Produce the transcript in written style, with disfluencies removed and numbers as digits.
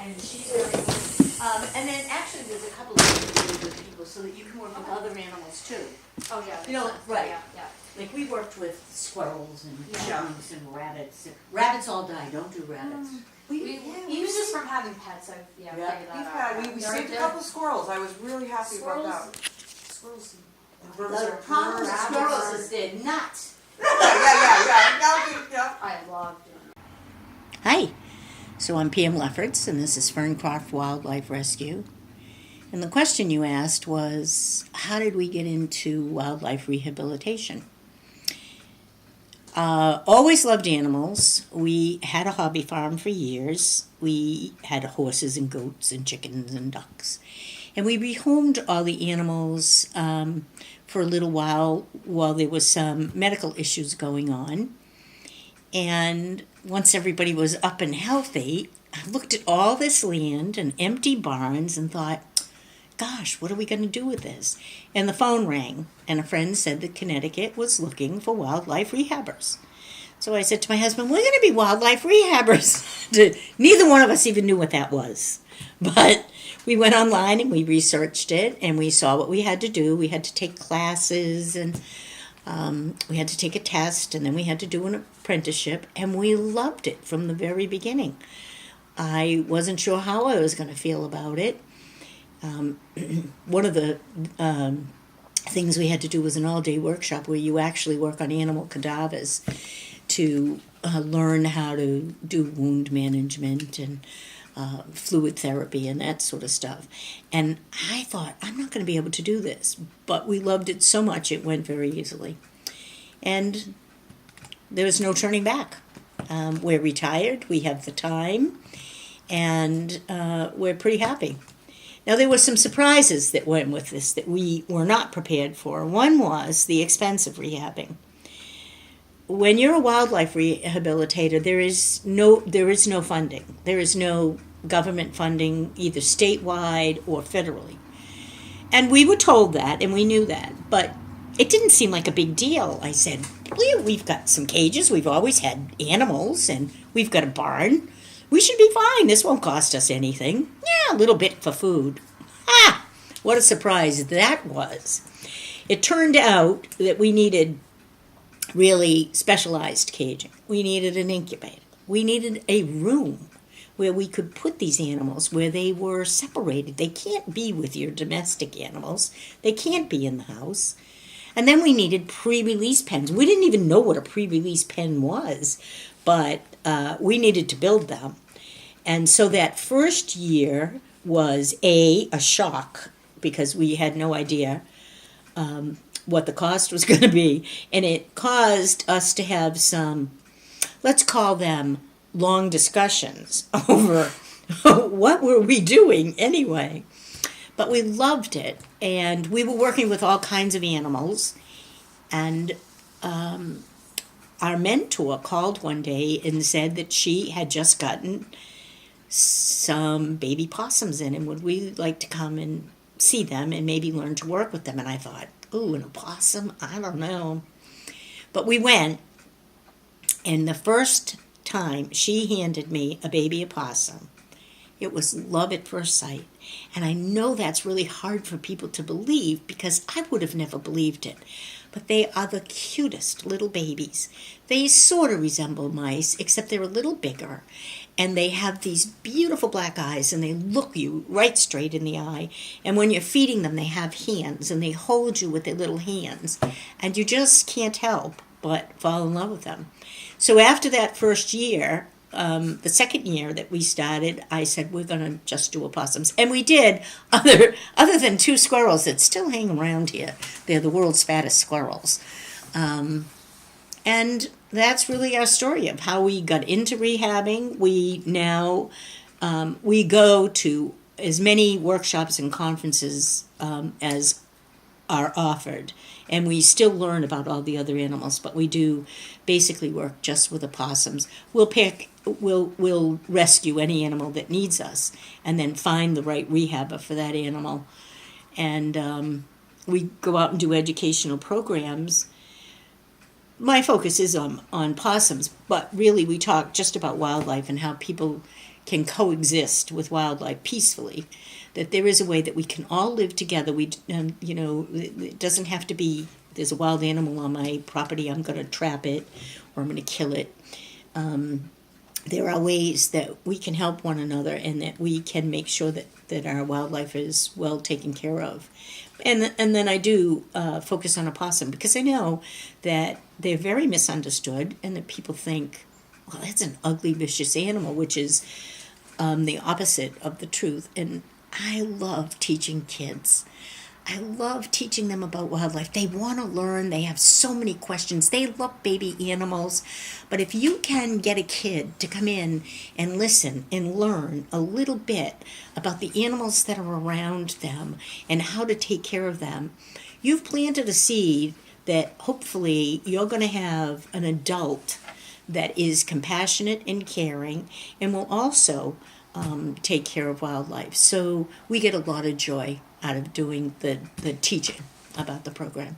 And she's very good. And then actually there's a couple of really good people so that you can work with other animals too. Oh, yeah. You know, right. Yeah. Like we worked with squirrels and Yeah. chipmunks and rabbits. Rabbits all die, don't do rabbits. We use this from having pets, I've, Yeah. figured that We've out. had, we saved a couple squirrels, I was really happy about that. Squirrels. Birds The are problem with birds. squirrels is they're nuts. Yeah. I love doing that. Hi, so I'm Pam Lefferts and this is Ferncroft Wildlife Rescue. And the question you asked was, how did we get into wildlife rehabilitation? Always loved animals. We had a hobby farm for years. We had horses and goats and chickens and ducks. And we rehomed all the animals for a little while there was some medical issues going on. And once everybody was up and healthy, I looked at all this land and empty barns and thought, gosh, what are we going to do with this? And the phone rang, and a friend said that Connecticut was looking for wildlife rehabbers. So I said to my husband, we're going to be wildlife rehabbers. Neither one of us even knew what that was. But we went online and we researched it, and we saw what we had to do. We had to take classes, and we had to take a test, and then we had to do an apprenticeship, and we loved it from the very beginning. I wasn't sure how I was going to feel about it. One of the things we had to do was an all-day workshop where you actually work on animal cadavers to learn how to do wound management and fluid therapy and that sort of stuff. And I thought, I'm not going to be able to do this. But we loved it so much, it went very easily. And there was no turning back. We're retired, we have the time, and we're pretty happy. Now, there were some surprises that went with this that we were not prepared for. One was the expense of rehabbing. When you're a wildlife rehabilitator, there is no funding. There is no government funding, either statewide or federally. And we were told that, and we knew that, but it didn't seem like a big deal. I said, we've got some cages, we've always had animals, and we've got a barn. We should be fine. This won't cost us anything. Yeah, a little bit for food. Ah, what a surprise that was. It turned out that we needed really specialized caging. We needed an incubator. We needed a room where we could put these animals where they were separated. They can't be with your domestic animals. They can't be in the house. And then we needed pre-release pens. We didn't even know what a pre-release pen was, but we needed to build them. And so that first year was a shock because we had no idea what the cost was going to be. And it caused us to have some, let's call them long discussions over what were we doing anyway. But we loved it. And we were working with all kinds of animals. And our mentor called one day and said that she had just gotten some baby possums in, and would we like to come and see them and maybe learn to work with them? And I thought, ooh, an opossum? I don't know. But we went, and the first time she handed me a baby opossum, it was love at first sight. And I know that's really hard for people to believe because I would have never believed it. But they are the cutest little babies. They sort of resemble mice, except they're a little bigger. And they have these beautiful black eyes, and they look you right straight in the eye. And when you're feeding them, they have hands, and they hold you with their little hands. And you just can't help but fall in love with them. So after that first year, the second year that we started, I said, we're going to just do opossums. And we did, other than two squirrels that still hang around here. They're the world's fattest squirrels. And that's really our story of how we got into rehabbing. We now, we go to as many workshops and conferences as are offered, and we still learn about all the other animals, but we do basically work just with opossums. We'll rescue any animal that needs us, and then find the right rehabber for that animal, and we go out and do educational programs. My focus is on possums, but really we talk just about wildlife and how people can coexist with wildlife peacefully. That there is a way that we can all live together. It doesn't have to be, there's a wild animal on my property, I'm going to trap it or I'm going to kill it. There are ways that we can help one another and that we can make sure that our wildlife is well taken care of. And then I do focus on opossum because I know that they're very misunderstood and that people think, well, that's an ugly, vicious animal, which is the opposite of the truth. And I love teaching kids. I love teaching them about wildlife. They want to learn. They have so many questions. They love baby animals. But if you can get a kid to come in and listen and learn a little bit about the animals that are around them and how to take care of them, you've planted a seed that hopefully you're going to have an adult that is compassionate and caring and will also take care of wildlife. So we get a lot of joy out of doing the teaching about the program.